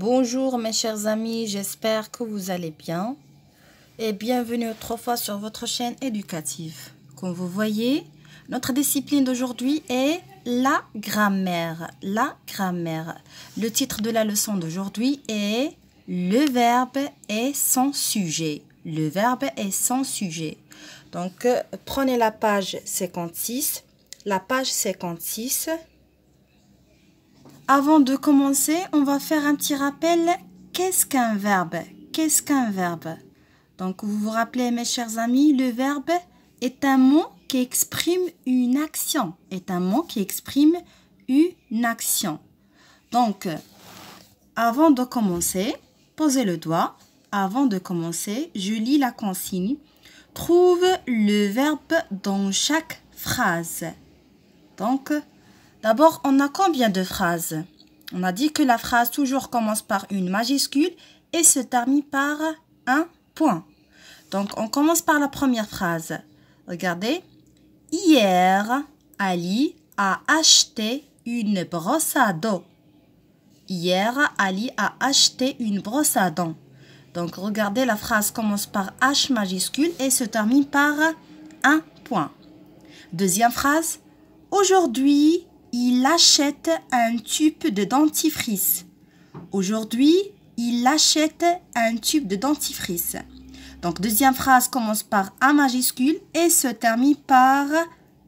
Bonjour mes chers amis, j'espère que vous allez bien et bienvenue autrefois sur votre chaîne éducative. Comme vous voyez, notre discipline d'aujourd'hui est la grammaire. La grammaire. Le titre de la leçon d'aujourd'hui est le verbe et son sujet. Le verbe et son sujet. Donc, prenez la page 56. La page 56. Avant de commencer, on va faire un petit rappel. Qu'est-ce qu'un verbe? Qu'est-ce qu'un verbe? Donc, vous vous rappelez, mes chers amis, le verbe est un mot qui exprime une action. Est un mot qui exprime une action. Donc, avant de commencer, posez le doigt. Avant de commencer, je lis la consigne. Trouve le verbe dans chaque phrase. Donc, d'abord, on a combien de phrases? On a dit que la phrase toujours commence par une majuscule et se termine par un point. Donc, on commence par la première phrase. Regardez. Hier, Ali a acheté une brosse à dents. Hier, Ali a acheté une brosse à dents. Donc, regardez, la phrase commence par H majuscule et se termine par un point. Deuxième phrase. Aujourd'hui, il achète un tube de dentifrice. Aujourd'hui, il achète un tube de dentifrice. Donc, deuxième phrase commence par un majuscule et se termine par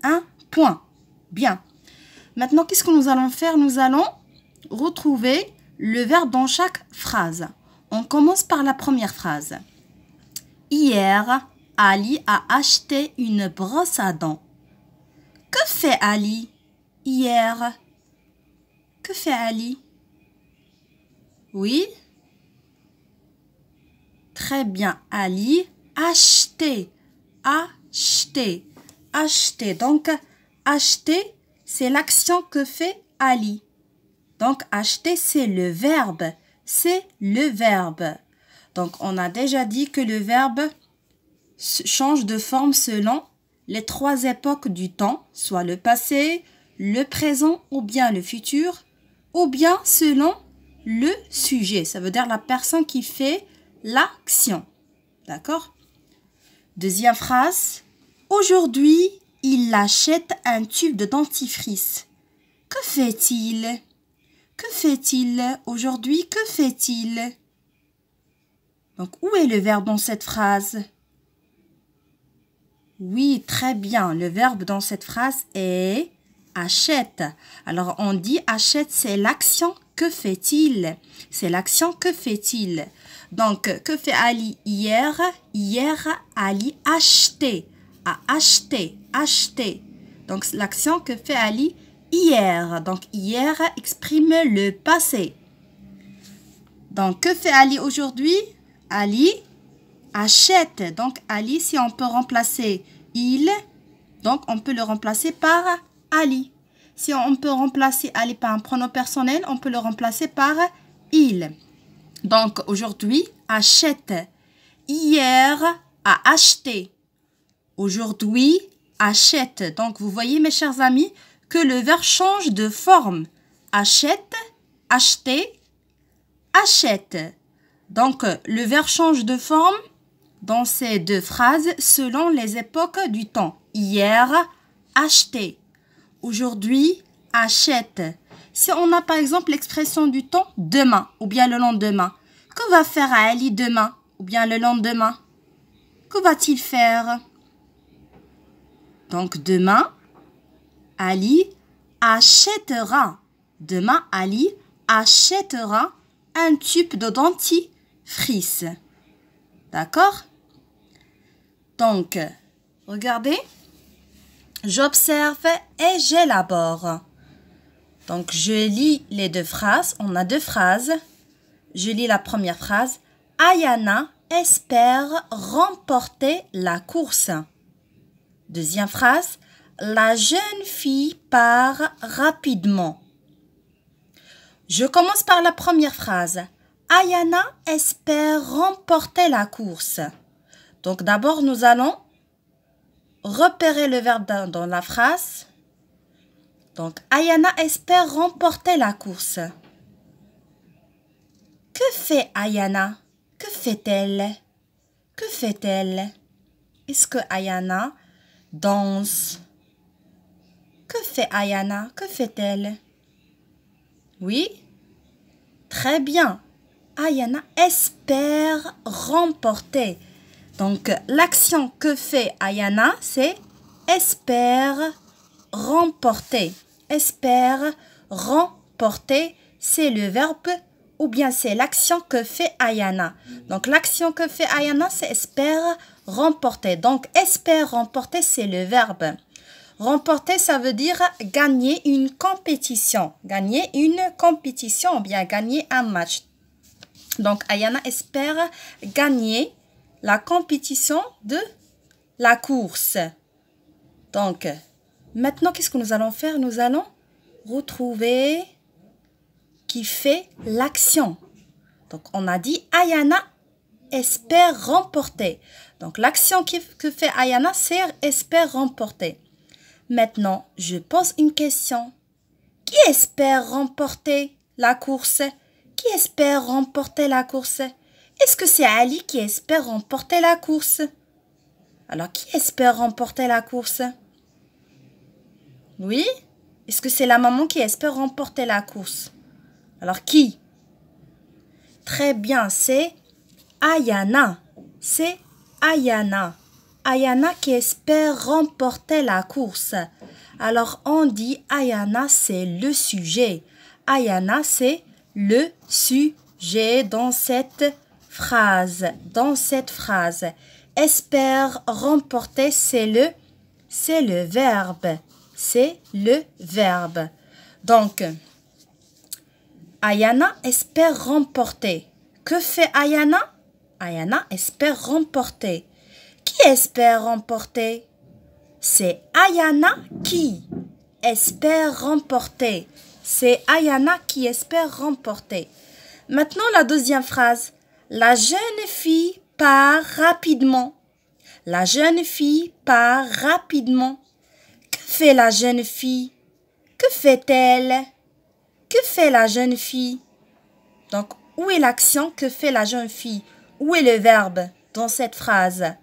un point. Bien. Maintenant, qu'est-ce que nous allons faire? Nous allons retrouver le verbe dans chaque phrase. On commence par la première phrase. Hier, Ali a acheté une brosse à dents. Que fait Ali hier? Que fait Ali? Oui? Très bien. Ali, acheter. Acheter. Acheter. Donc, acheter, c'est l'action que fait Ali. Donc, acheter, c'est le verbe. C'est le verbe. Donc, on a déjà dit que le verbe change de forme selon les trois époques du temps, soit le passé, le présent ou bien le futur, ou bien selon le sujet. Ça veut dire la personne qui fait l'action. D'accord? Deuxième phrase. Aujourd'hui, il achète un tube de dentifrice. Que fait-il? Que fait-il aujourd'hui? Que fait-il? Donc, où est le verbe dans cette phrase? Oui, très bien. Le verbe dans cette phrase est achète. Alors, on dit achète, c'est l'action. Que fait-il? C'est l'action. Que fait-il? Donc, que fait Ali hier? Hier, Ali acheté. A acheté. Acheté. Donc, l'action que fait Ali hier. Donc, hier exprime le passé. Donc, que fait Ali aujourd'hui? Ali achète. Donc, Ali, si on peut remplacer il, donc on peut le remplacer par Ali. Si on peut remplacer Ali par un pronom personnel, on peut le remplacer par il. Donc, aujourd'hui, achète. Hier, a acheté. Aujourd'hui, achète. Donc, vous voyez, mes chers amis, que le verbe change de forme. Achète, acheter, achète. Donc, le verbe change de forme dans ces deux phrases selon les époques du temps. Hier, acheter. Aujourd'hui, achète. Si on a par exemple l'expression du temps demain ou bien le lendemain, que va faire Ali demain ou bien le lendemain? Que va-t-il faire? Donc demain, Ali achètera. Demain, Ali achètera un tube de dentifrice. D'accord? Donc, regardez. J'observe et j'élabore. Donc, je lis les deux phrases. On a deux phrases. Je lis la première phrase. Ayana espère remporter la course. Deuxième phrase. La jeune fille part rapidement. Je commence par la première phrase. Ayana espère remporter la course. Donc, d'abord, nous allons repérer le verbe dans la phrase. Donc, Ayana espère remporter la course. fait Ayana? Que fait-elle? Que fait-elle? Est-ce que Ayana danse? Que fait Ayana? Que fait-elle? Oui? Très bien. Ayana espère remporter. Donc, l'action que fait Ayana, c'est espère remporter. Espère remporter, c'est le verbe ou bien c'est l'action que fait Ayana. Donc, l'action que fait Ayana, c'est espère remporter. Donc, espère remporter, c'est le verbe. Remporter, ça veut dire gagner une compétition. Gagner une compétition ou bien gagner un match. Donc, Ayana espère gagner la compétition de la course. Donc, maintenant, qu'est-ce que nous allons faire? Nous allons retrouver qui fait l'action. Donc, on a dit Ayana espère remporter. Donc, l'action que fait Ayana, c'est espère remporter. Maintenant, je pose une question. Qui espère remporter la course? Qui espère remporter la course? Est-ce que c'est Ali qui espère remporter la course? Alors, qui espère remporter la course? Oui? Est-ce que c'est la maman qui espère remporter la course? Alors, qui? Très bien, c'est Ayana. C'est Ayana. Ayana qui espère remporter la course. Alors, on dit Ayana, c'est le sujet. Ayana, c'est le sujet dans cette phrase. Dans cette phrase. Espère remporter, c'est le verbe. C'est le verbe. Donc, Ayana espère remporter. Que fait Ayana? Ayana espère remporter. Qui espère remporter? C'est Ayana qui espère remporter. C'est Ayana qui espère remporter. Maintenant, la deuxième phrase. La jeune fille part rapidement. La jeune fille part rapidement. Que fait la jeune fille? Que fait-elle? Que fait la jeune fille? Donc, où est l'action que fait la jeune fille? Où est le verbe dans cette phrase?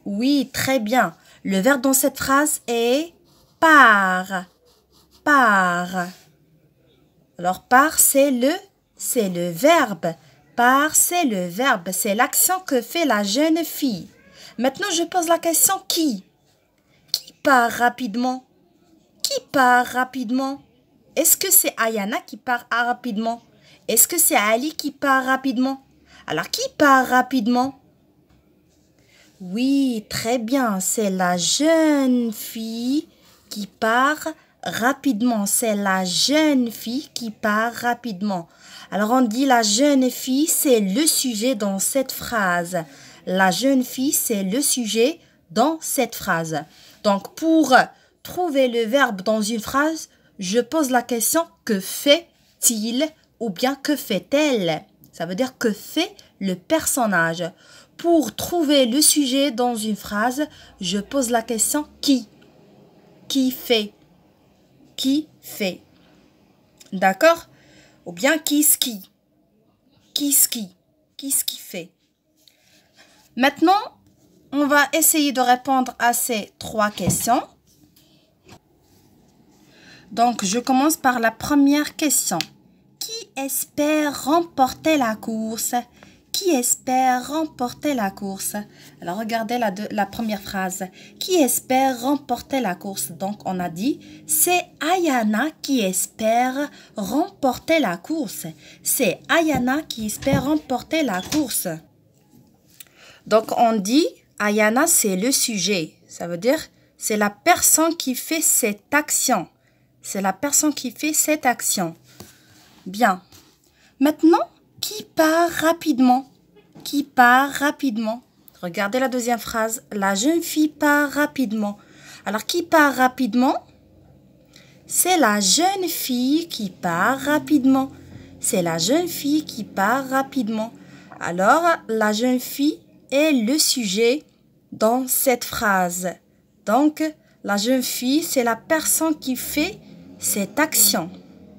Oui, très bien. Le verbe dans cette phrase est part. Part. Alors, part, c'est le verbe. Part, c'est le verbe. C'est l'action que fait la jeune fille. Maintenant, je pose la question qui? Qui part rapidement? Qui part rapidement? Est-ce que c'est Ayana qui part rapidement? Est-ce que c'est Ali qui part rapidement? Alors, qui part rapidement? Oui, très bien. C'est la jeune fille qui part rapidement. C'est la jeune fille qui part rapidement. Alors, on dit la jeune fille, c'est le sujet dans cette phrase. La jeune fille, c'est le sujet dans cette phrase. Donc, pour trouver le verbe dans une phrase, je pose la question que fait-il ou bien que fait-elle? Ça veut dire que fait le personnage. Pour trouver le sujet dans une phrase, je pose la question qui? Qui fait? Qui fait? D'accord? Ou bien qui-ce qui? Qui-ce qui? Qui-ce qui fait? Maintenant, on va essayer de répondre à ces trois questions. Donc, je commence par la première question. Qui espère remporter la course? Qui espère remporter la course? Alors, regardez la première phrase. Qui espère remporter la course? Donc, on a dit, c'est Ayana qui espère remporter la course. C'est Ayana qui espère remporter la course. Donc, on dit, Ayana, c'est le sujet. Ça veut dire, c'est la personne qui fait cette action. C'est la personne qui fait cette action. Bien. Maintenant, qui part rapidement? Qui part rapidement? Regardez la deuxième phrase. La jeune fille part rapidement. Alors, qui part rapidement? C'est la jeune fille qui part rapidement. C'est la jeune fille qui part rapidement. Alors, la jeune fille est le sujet dans cette phrase. Donc, la jeune fille, c'est la personne qui fait cette action.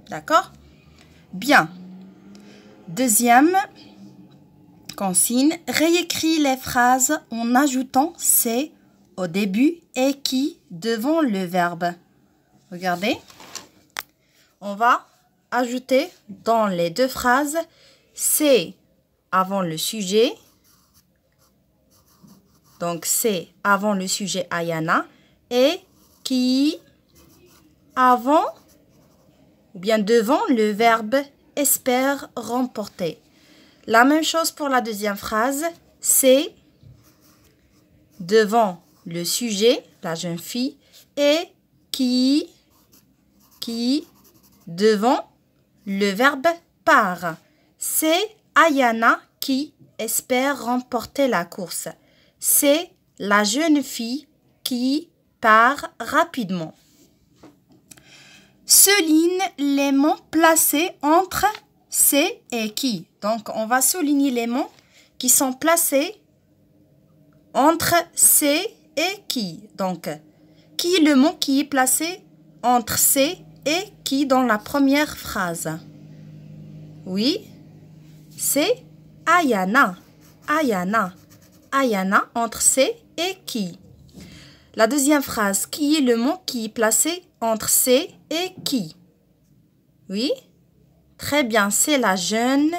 D'accord? Bien. Deuxième consigne, réécris les phrases en ajoutant c'est au début et qui devant le verbe. Regardez, on va ajouter dans les deux phrases c'est avant le sujet. Donc, c'est avant le sujet Ayana et qui avant ou bien devant le verbe espère remporter. La même chose pour la deuxième phrase, c'est devant le sujet, la jeune fille, et qui devant le verbe part. C'est Ayana qui espère remporter la course. C'est la jeune fille qui part rapidement. Souligne les mots placés entre c'est et qui. Donc, on va souligner les mots qui sont placés entre c'est et qui. Donc, qui est le mot qui est placé entre c'est et qui dans la première phrase? Oui, c'est Ayana. Ayana. Ayana entre c'est et qui. La deuxième phrase, qui est le mot qui est placé entre c'est et qui? Oui, très bien, c'est la jeune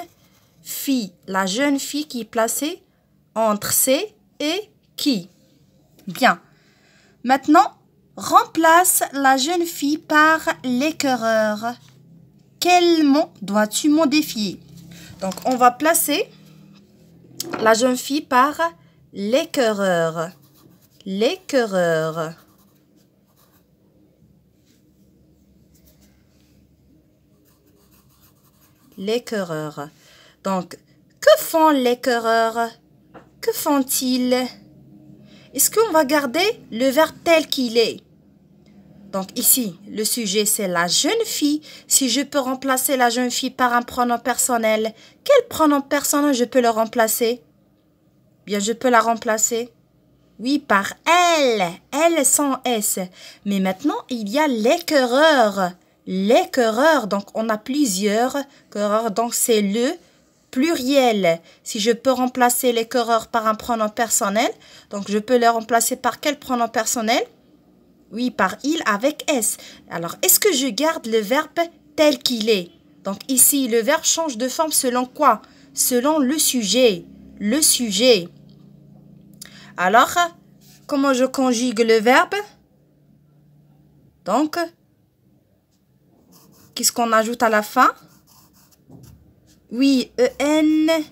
fille. La jeune fille qui est placée entre c'est et qui. Bien. Maintenant, remplace la jeune fille par l'écœureur. Quel mot dois-tu modifier? Donc, on va placer la jeune fille par l'écœureur. L'écœureur. L'écœureur. Donc, que font l'écœureur? Que font-ils? Est-ce qu'on va garder le verbe tel qu'il est? Donc ici, le sujet, c'est la jeune fille. Si je peux remplacer la jeune fille par un pronom personnel, quel pronom personnel je peux le remplacer? Bien, je peux la remplacer. Oui, par elle. Elle sans S. Mais maintenant, il y a l'écœureur. L'écœureur, donc on a plusieurs écœureurs, donc c'est le pluriel. Si je peux remplacer l'écœureur par un pronom personnel, donc je peux le remplacer par quel pronom personnel? Oui, par il avec S. Alors, est-ce que je garde le verbe tel qu'il est? Donc ici, le verbe change de forme selon quoi? Selon le sujet. Le sujet. Alors, comment je conjugue le verbe? Donc, qu'est-ce qu'on ajoute à la fin? Oui, E-N-T,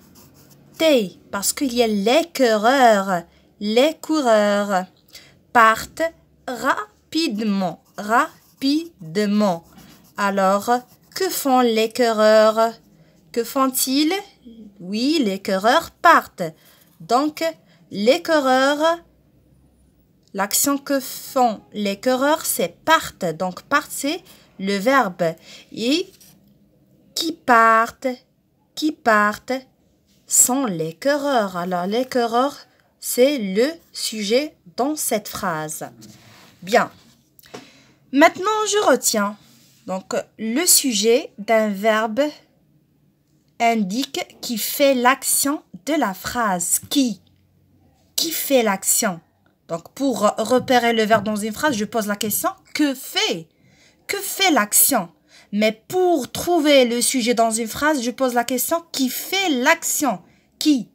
parce qu'il y a les coureurs. Les coureurs partent rapidement. Rapidement. Alors, que font les coureurs? Que font-ils? Oui, les coureurs partent. Donc, les coureurs, l'action que font les coureurs, c'est partent. Donc, partent, c'est le verbe. Et qui partent sont les coureurs. Alors, les coureurs, c'est le sujet dans cette phrase. Bien. Maintenant, je retiens. Donc, le sujet d'un verbe indique qui fait l'action de la phrase. Qui fait l'action? Donc, pour repérer le verbe dans une phrase, je pose la question que fait? Que fait l'action? Mais pour trouver le sujet dans une phrase, je pose la question qui fait l'action? Qui?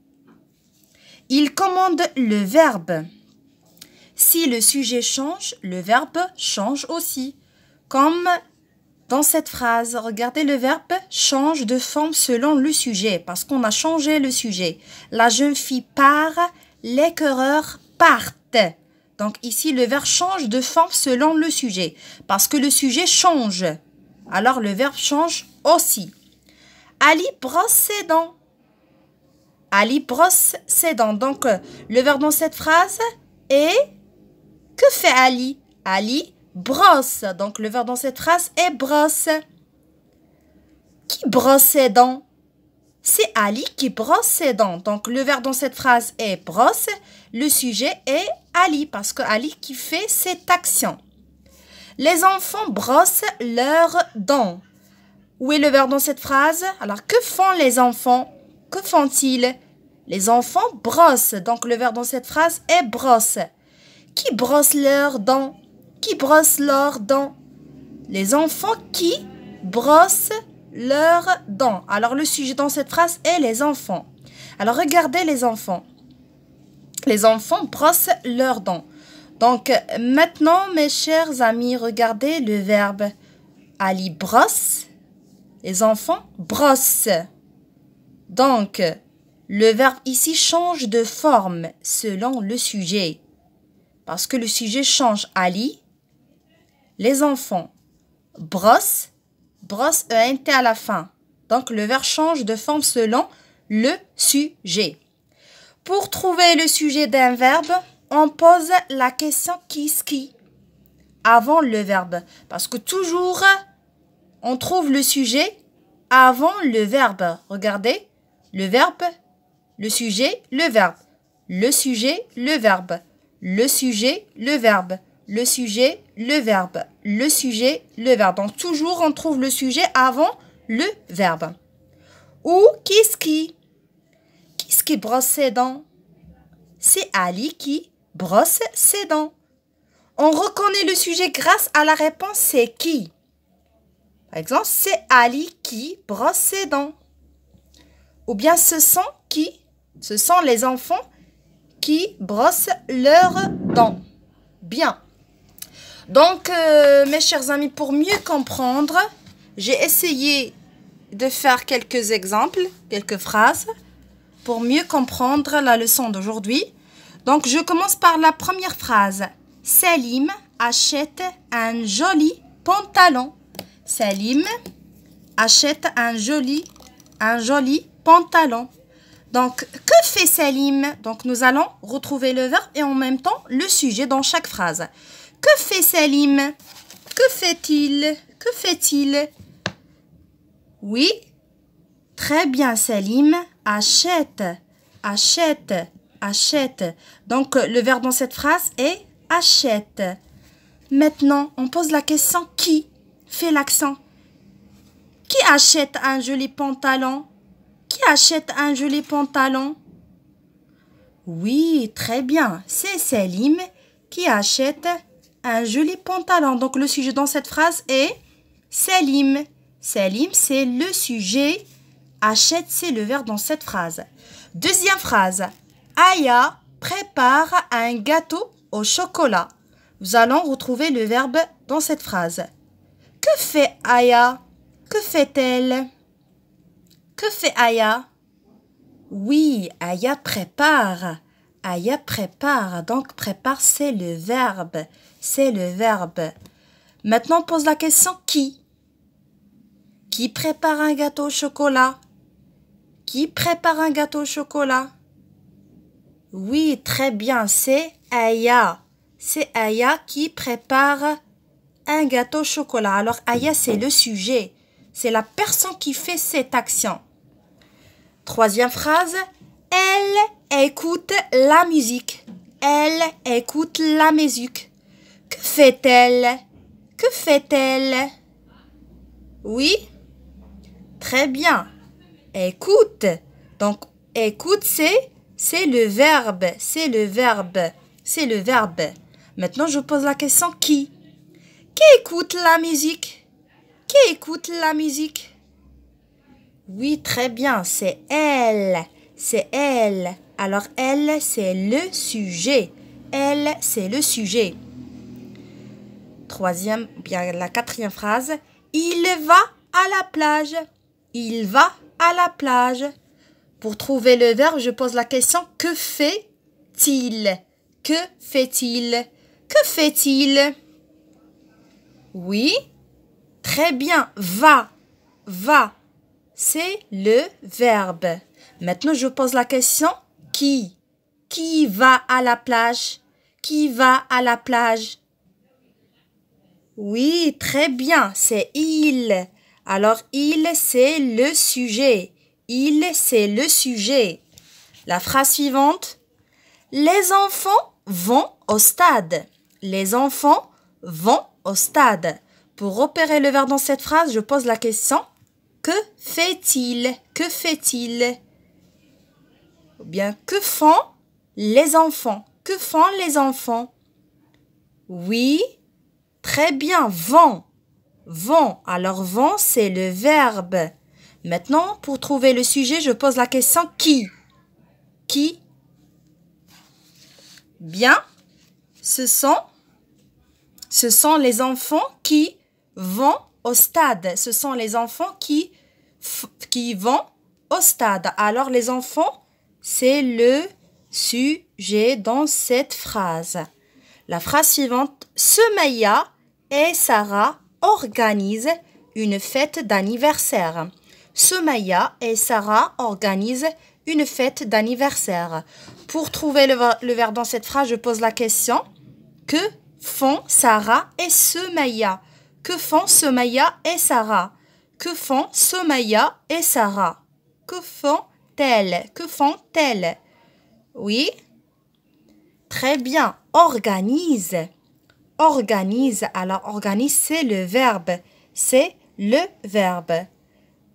Il commande le verbe. Si le sujet change, le verbe change aussi. Comme dans cette phrase, regardez, le verbe change de forme selon le sujet parce qu'on a changé le sujet. La jeune fille part, les coureurs partent. Donc ici, le verbe change de forme selon le sujet parce que le sujet change. Alors le verbe change aussi. Ali brosse ses dents. Ali brosse ses dents. Donc le verbe dans cette phrase est que fait Ali? Ali brosse. Donc le verbe dans cette phrase est brosse. Qui brosse ses dents? C'est Ali qui brosse ses dents. Donc le verbe dans cette phrase est brosse. Le sujet est Ali parce que Ali qui fait cette action. Les enfants brossent leurs dents. Où est le verbe dans cette phrase? Alors, que font les enfants? Que font-ils? Les enfants brossent. Donc, le verbe dans cette phrase est brosse. Qui brosse leurs dents? Qui brosse leurs dents? Les enfants qui brossent leurs dents. Alors, le sujet dans cette phrase est les enfants. Alors, regardez les enfants. Les enfants brossent leurs dents. Donc, maintenant, mes chers amis, regardez le verbe. Ali brosse. Les enfants brossent. Donc, le verbe ici change de forme selon le sujet. Parce que le sujet change. Ali, les enfants brossent, brosse ENT à la fin. Donc, le verbe change de forme selon le sujet. Pour trouver le sujet d'un verbe, on pose la question qui avant le verbe. Parce que toujours, on trouve le sujet avant le verbe. Regardez, le verbe, le sujet, le verbe. Le sujet, le verbe. Le sujet, le verbe. Le sujet, le verbe. Le sujet, le verbe. Donc, toujours, on trouve le sujet avant le verbe. Ou qui brosse ses dents? C'est Ali qui brosse ses dents. On reconnaît le sujet grâce à la réponse c'est qui. Par exemple, c'est Ali qui brosse ses dents. Ou bien ce sont qui? Ce sont les enfants qui brossent leurs dents. Bien. Donc, mes chers amis, pour mieux comprendre, j'ai essayé de faire quelques exemples, quelques phrases, pour mieux comprendre la leçon d'aujourd'hui. Donc, je commence par la première phrase. Salim achète un joli pantalon. Salim achète un joli pantalon. Donc, que fait Salim? Donc, nous allons retrouver le verbe et en même temps le sujet dans chaque phrase. Que fait Salim? Que fait-il? Que fait-il? Oui, très bien, Salim achète. Donc, le verbe dans cette phrase est achète. Maintenant, on pose la question qui fait l'accent. Qui achète un joli pantalon? Qui achète un joli pantalon? Oui, très bien. C'est Salim qui achète un joli pantalon. Donc, le sujet dans cette phrase est Salim. Salim, c'est le sujet. Achète, c'est le verbe dans cette phrase. Deuxième phrase. Aya prépare un gâteau au chocolat. Nous allons retrouver le verbe dans cette phrase. Que fait Aya? Que fait-elle? Que fait Aya? Oui, Aya prépare. Aya prépare. Donc, prépare, c'est le verbe. C'est le verbe. Maintenant, on pose la question qui? Qui prépare un gâteau au chocolat? Qui prépare un gâteau au chocolat? Oui, très bien, c'est Aya. C'est Aya qui prépare un gâteau au chocolat. Alors, Aya, c'est le sujet. C'est la personne qui fait cette action. Troisième phrase. Elle écoute la musique. Elle écoute la musique. Que fait-elle? Que fait-elle? Oui, très bien. Écoute. Donc, écoute, c'est le verbe. C'est le verbe. C'est le verbe. Maintenant, je pose la question qui? Qui écoute la musique? Qui écoute la musique? Oui, très bien. C'est elle. C'est elle. Alors, elle, c'est le sujet. Elle, c'est le sujet. Bien la quatrième phrase. Il va à la plage. Il va à la plage. Pour trouver le verbe, je pose la question que fait-il? Que fait-il? Que fait-il? Oui, très bien. Va. Va. C'est le verbe. Maintenant, je pose la question qui? Qui va à la plage? Qui va à la plage? Oui, très bien. C'est il. Alors, il, c'est le sujet. Il, c'est le sujet. La phrase suivante. Les enfants vont au stade. Les enfants vont au stade. Pour repérer le verbe dans cette phrase, je pose la question Que fait-il? Que fait-il? Ou bien, que font les enfants? Que font les enfants? Oui, très bien, vont. Vont. Alors, vont, c'est le verbe. Maintenant, pour trouver le sujet, je pose la question qui? Qui? Bien, ce sont les enfants qui vont au stade. Ce sont les enfants qui vont au stade. Alors, les enfants, c'est le sujet dans cette phrase. La phrase suivante, Semaya et Sarah organisent une fête d'anniversaire. Semaya et Sarah organisent une fête d'anniversaire. Pour trouver le verbe dans cette phrase, je pose la question. Que font Sarah et Semaya? Que font Semaya et Sarah? Que font Semaya et Sarah? Que font-elles? Que font-elles? Oui. Très bien. Organise. Organise. Alors, organise, c'est le verbe. C'est le verbe.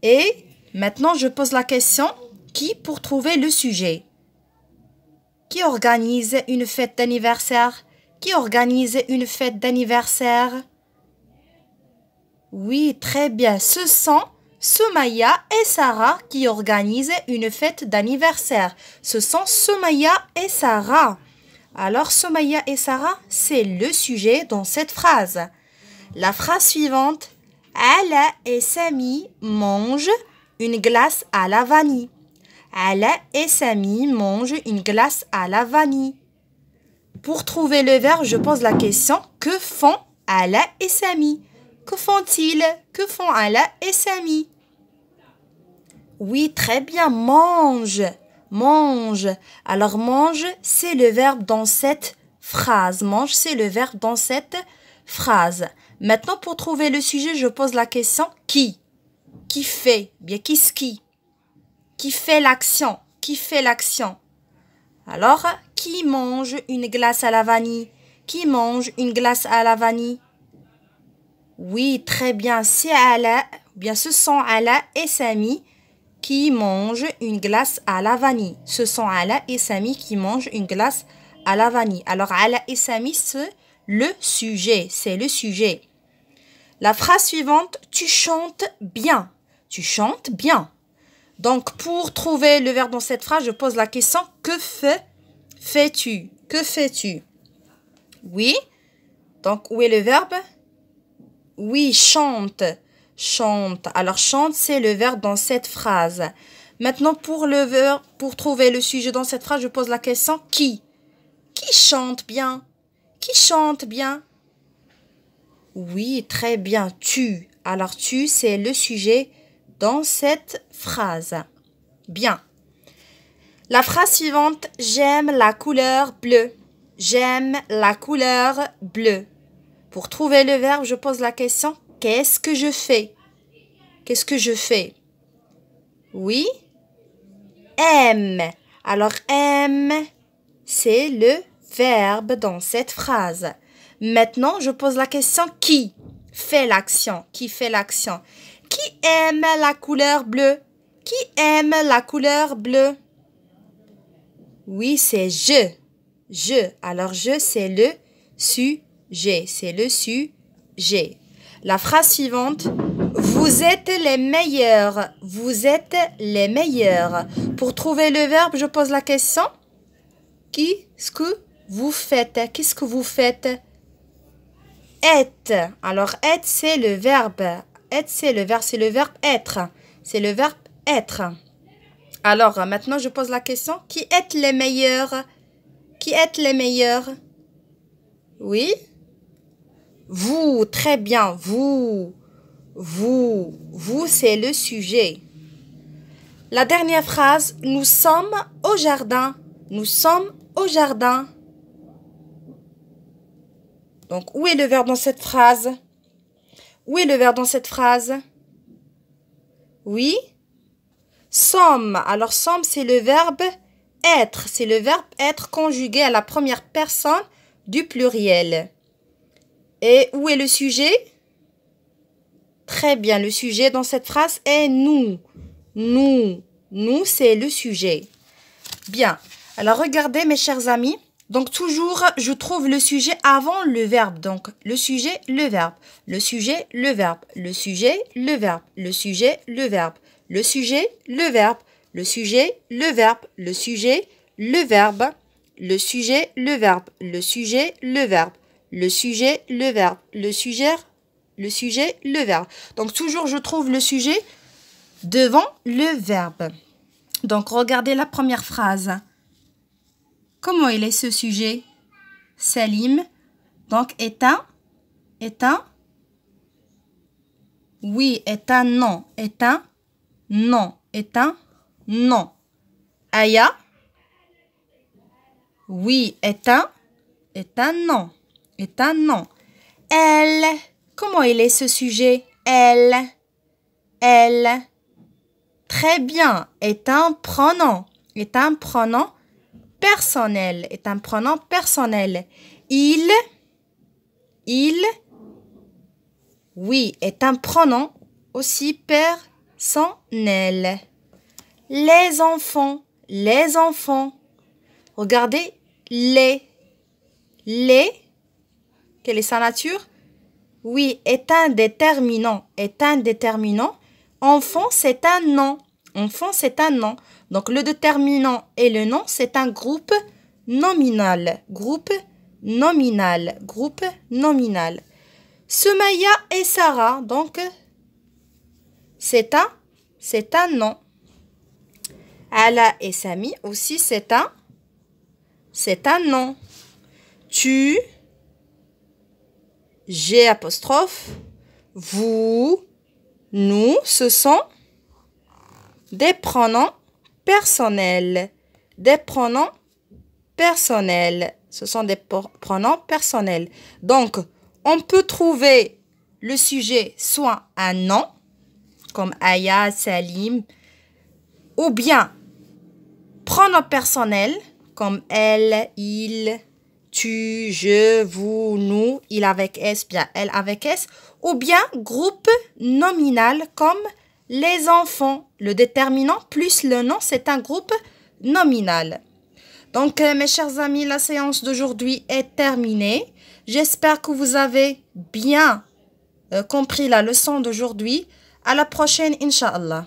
Et maintenant, je pose la question. Qui pour trouver le sujet? Qui organise une fête d'anniversaire? Qui organise une fête d'anniversaire? Oui, très bien. Ce sont Semaya et Sarah qui organisent une fête d'anniversaire. Ce sont Semaya et Sarah. Alors, Semaya et Sarah, c'est le sujet dans cette phrase. La phrase suivante. Ala et Sami mangent une glace à la vanille. Ala et Sami mangent une glace à la vanille. Pour trouver le verbe, je pose la question. Que font Ala et Sami? Que font-ils? Que font Ala et Sami? Oui, très bien. Mange. Mange. Alors, mange, c'est le verbe dans cette phrase. Mange, c'est le verbe dans cette phrase. Maintenant, pour trouver le sujet, je pose la question. Qui? Qui fait? Bien, qui? Qui fait l'action? Qui fait l'action? Alors, qui mange une glace à la vanille? Qui mange une glace à la vanille? Oui, très bien. C'est Ala, bien ce sont Ala et Sami qui mangent une glace à la vanille. Ce sont Ala et Sami qui mangent une glace à la vanille. Alors, Ala et Sami, c'est le sujet. C'est le sujet. La phrase suivante, tu chantes bien. Tu chantes bien. Donc, pour trouver le verbe dans cette phrase, je pose la question, que fais-tu? Que fais-tu? Oui. Donc, où est le verbe? Oui, chante. Chante. Alors, chante, c'est le verbe dans cette phrase. Maintenant, pour trouver le sujet dans cette phrase, je pose la question, qui? Qui chante bien? Qui chante bien? Oui, très bien. Tu. Alors, tu, c'est le sujet dans cette phrase. Bien. La phrase suivante, j'aime la couleur bleue. J'aime la couleur bleue. Pour trouver le verbe, je pose la question, qu'est-ce que je fais? Qu'est-ce que je fais? Oui. Aime. Alors, aime, c'est le verbe dans cette phrase. Maintenant, je pose la question, qui fait l'action? Qui fait l'action? Qui aime la couleur bleue? Qui aime la couleur bleue? Oui, c'est je. Je. Alors, je, c'est le sujet. C'est le sujet. La phrase suivante. Vous êtes les meilleurs. Vous êtes les meilleurs. Pour trouver le verbe, je pose la question. Qu'est-ce que vous faites? Qu'est-ce que vous faites? Être. Alors, être, c'est le verbe. Être, c'est le verbe être. C'est le verbe être. Alors, maintenant, je pose la question. Qui êtes les meilleurs? Qui êtes les meilleurs? Oui. Vous, très bien. Vous, c'est le sujet. La dernière phrase. Nous sommes au jardin. Nous sommes au jardin. Donc, où est le verbe dans cette phrase? Où est le verbe dans cette phrase? Oui. Sommes. Alors, sommes, c'est le verbe être. C'est le verbe être conjugué à la première personne du pluriel. Et où est le sujet? Très bien. Le sujet dans cette phrase est nous. Nous. Nous, c'est le sujet. Bien. Alors, regardez, mes chers amis. Donc, toujours, je trouve le sujet avant le verbe. Donc, le sujet, le verbe. Le sujet, le verbe. Le sujet, le verbe. Le sujet, le verbe. Le sujet, le verbe. Le sujet, le verbe. Le sujet, le verbe. Le sujet, le verbe. Le sujet, le verbe. Le sujet, le verbe. Le sujet, le verbe. Donc, toujours, je trouve le sujet devant le verbe. Donc, regardez la première phrase. Comment il est ce sujet? Salim. Donc, est un. Oui, est un nom. Est un non. Est un non. Aya. Oui, est un non. Est un non. Elle. Comment il est ce sujet? Elle. Très bien. Est un pronom. Est un pronom personnel. Est un pronom personnel. Il. Oui, est un pronom aussi personnel. Les enfants. Regardez, les. Quelle est sa nature? Oui, est un déterminant. Enfant, c'est un nom. Donc, le déterminant et le nom, c'est un groupe nominal. Soumaya et Sarah, donc, c'est un nom. Ala et Sami aussi, c'est un nom. Tu, G apostrophe, vous, nous, ce sont des pronoms personnels. Ce sont des pronoms personnels. Donc, on peut trouver le sujet soit un nom, comme Aya, Salim, ou bien pronom personnel, comme elle, il, tu, je, vous, nous, il avec S, bien elle avec S, ou bien groupe nominal comme les enfants. Le déterminant plus le nom, c'est un groupe nominal. Donc, mes chers amis, la séance d'aujourd'hui est terminée. J'espère que vous avez bien compris la leçon d'aujourd'hui. À la prochaine, Inch'Allah.